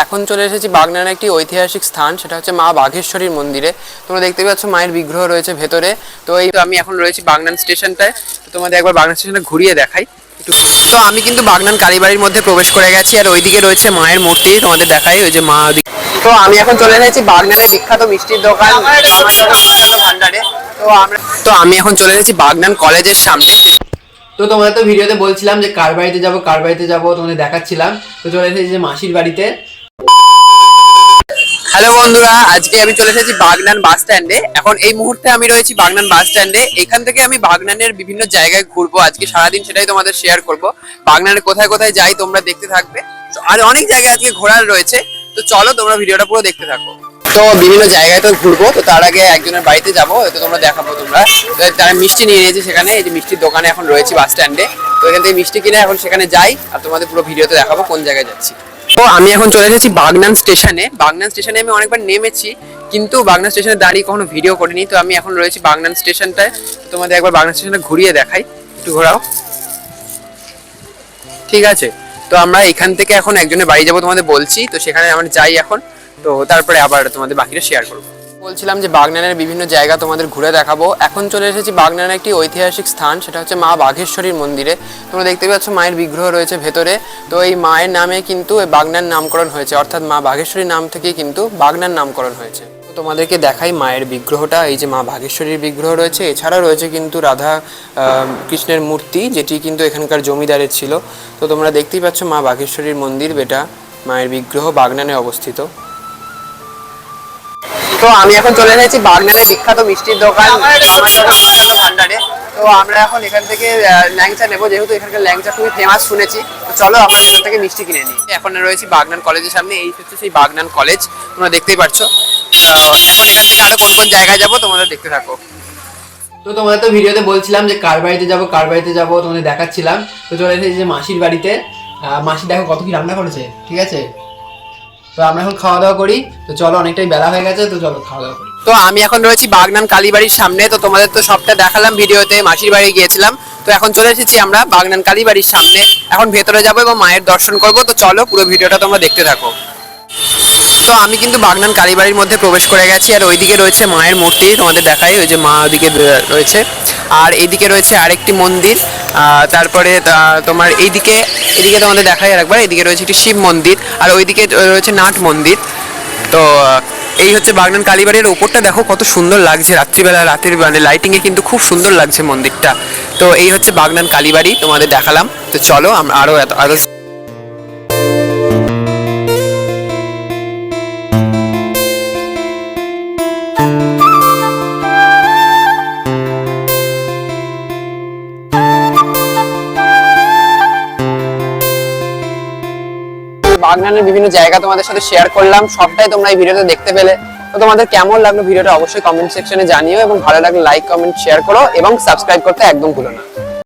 এখন চলে এসেছি বাগনানের একটি ঐতিহাসিক স্থান, সেটা হচ্ছে মা বাঘেশ্বরীর মন্দিরে। তোমরা দেখতে পাচ্ছ মায়ের বিগ্রহ রয়েছে ভেতরে। তো আমি এখন রয়েছি বাগনান স্টেশনটায়। তো তোমাদের একবার বাগনান স্টেশনটা ঘুরিয়ে দেখাই একটু। তো আমি কিন্তু বাগনান কালীবাড়ির মধ্যে প্রবেশ করে গেছি, আর ওইদিকে রয়েছে মায়ের মূর্তি, তোমাদের দেখাই ওই যে মা। তো আমি এখন চলে এসেছি বাগনানের বিখ্যাত মিষ্টির দোকান ভান্ডারে। তো আমি এখন চলে এসেছি বাগনান কলেজের সামনে। তো তোমাদের তো ভিডিওতে বলছিলাম যে কার বাড়িতে যাবো তোমাদের দেখাচ্ছিলাম। তো চলে এসেছি যে মাসির বাড়িতে। হ্যালো বন্ধুরা, আজকে আমি চলে এসেছি বাগনান বাস স্ট্যান্ডে। এখন এই মুহূর্তে আমি রয়েছি বাগনান বাস স্ট্যান্ডে। এখান থেকে আমি বাগনানের বিভিন্ন জায়গায় ঘুরবো আজকে সারাদিন, সেটাই তোমাদের শেয়ার করব। বাগনানে কোথায় কোথায় যাই তোমরা দেখতে থাকবে, আর অনেক জায়গায় আজকে ঘোরার রয়েছে। তো চলো তোমরা ভিডিওটা পুরো দেখতে থাকো। তো বিভিন্ন জায়গায় তো ঘুরবো, তো তার আগে একজনের বাড়িতে যাবো, তো তোমরা দেখাবো। তোমরা তারা মিষ্টি নিয়ে নিয়েছি সেখানে, এই যে মিষ্টির দোকানে এখন রয়েছি বাস স্ট্যান্ডে। তো এখান থেকে মিষ্টি কিনে এখন সেখানে যাই, আর তোমাদের পুরো ভিডিওতে দেখাবো কোন জায়গায় যাচ্ছি। তো আমি এখন চলে এসেছি বাগনান স্টেশনে। বাগনান স্টেশনে আমি অনেকবার নেমেছি, কিন্তু বাগনান স্টেশনে দাঁড়িয়ে কখনো ভিডিও করিনি। তো আমি এখন রয়েছি বাগনান স্টেশনটায়। তোমাদের একবার বাগনান স্টেশনটা ঘুরিয়ে দেখাই, একটু ঘোরাও। ঠিক আছে, তো আমরা এখান থেকে এখন একজনের বাড়ি যাবো, তোমাদের বলছি। তো সেখানে আমরা যাই এখন, তো তারপরে আবার তোমাদের বাকিটা শেয়ার করবো। বলছিলাম যে বাগনানের বিভিন্ন জায়গা তোমাদের ঘুরে দেখাবো। এখন চলে এসেছি বাগনানের একটি ঐতিহাসিক স্থান, সেটা হচ্ছে মা বাঘেশ্বরীর মন্দিরে। তোমরা দেখতে পাচ্ছ মায়ের বিগ্রহ রয়েছে ভেতরে। তো এই মায়ের নামে কিন্তু বাগনান নামকরণ হয়েছে, অর্থাৎ মা বাঘেশ্বরীর নাম থেকে কিন্তু বাগনান নামকরণ হয়েছে। তো তোমাদেরকে দেখাই মায়ের বিগ্রহটা। এই যে মা বাঘেশ্বরীর বিগ্রহ রয়েছে, এছাড়া রয়েছে কিন্তু রাধা কৃষ্ণের মূর্তি, যেটি কিন্তু এখানকার জমিদারের ছিল। তো তোমরা দেখতেই পাচ্ছ মা বাঘেশ্বরীর মন্দির, বেটা মায়ের বিগ্রহ বাগনানে অবস্থিত। তো আমি এখন চলে এসেছি বাগনানের বিখ্যাত মিষ্টির দোকান ভান্ডারে। তো আমরা এখন এখান থেকে ল্যাংচা নেবো, যেহেতু এখানকার ল্যাংচা খুবই ফেমাস শুনেছি। তো চলো আমরা এখান থেকে মিষ্টি কিনে নিই। এখন রয়েছি বাগনান কলেজের সামনে, এই হচ্ছে সেই বাগনান কলেজ, তোমরা দেখতেই পাচ্ছ। এখন এখান থেকে আরো কোন কোন জায়গায় যাবো তোমরা দেখতে থাকো। তো তোমাদের তো ভিডিওতে বলছিলাম যে কার বাড়িতে যাবো তোমাদের দেখাচ্ছিলাম। তো চলে এসেছি যে মাসির বাড়িতে। মাসি দেখো কত কি রান্না করেছে, ঠিক আছে। তো আমরা এখন খাওয়া দাওয়া করি। তো চলো, অনেকটাই বেলা হয়ে গেছে, তো চলো খাওয়া দাওয়া করি। তো আমি এখন রয়েছি বাগনান কালীবাড়ির সামনে। তো তোমাদের তো সবটা দেখালাম ভিডিওতে, মাসির বাড়ি গিয়েছিলাম। তো এখন চলে এসেছি আমরা বাগনান কালীবাড়ির সামনে। এখন ভেতরে যাবো এবং মায়ের দর্শন করবো। তো চলো পুরো ভিডিওটা তোমরা দেখতে থাকো। তো আমি কিন্তু বাগনান কালীবাড়ির মধ্যে প্রবেশ করে গেছি, আর ওইদিকে রয়েছে মায়ের মূর্তি, তোমাদের দেখাই ওই যে মা ওইদিকে রয়েছে। আর এইদিকে রয়েছে আরেকটি মন্দির। তারপরে তোমার এদিকে তোমাদের দেখাই আরেকবার, এইদিকে রয়েছে একটি শিব মন্দির, আর ওইদিকে রয়েছে নাট মন্দির। তো এই হচ্ছে বাগনান কালীবাড়ির উপরটা দেখো কত সুন্দর লাগছে রাত্রিবেলা, রাতের মানে লাইটিংয়ে কিন্তু খুব সুন্দর লাগছে মন্দিরটা। তো এই হচ্ছে বাগনান কালীবাড়ি, তোমাদের দেখালাম। তো চলো আমরা আরো বাগনানের বিভিন্ন জায়গা তোমাদের সাথে শেয়ার করলাম, সবটাই তোমরা এই ভিডিওতে দেখতে পেলে। তো তোমাদের কেমন লাগলো ভিডিওটা অবশ্যই কমেন্ট সেকশনে জানিও, এবং ভালো লাগলে লাইক কমেন্ট শেয়ার করো, এবং সাবস্ক্রাইব করতে একদম ভুলো না।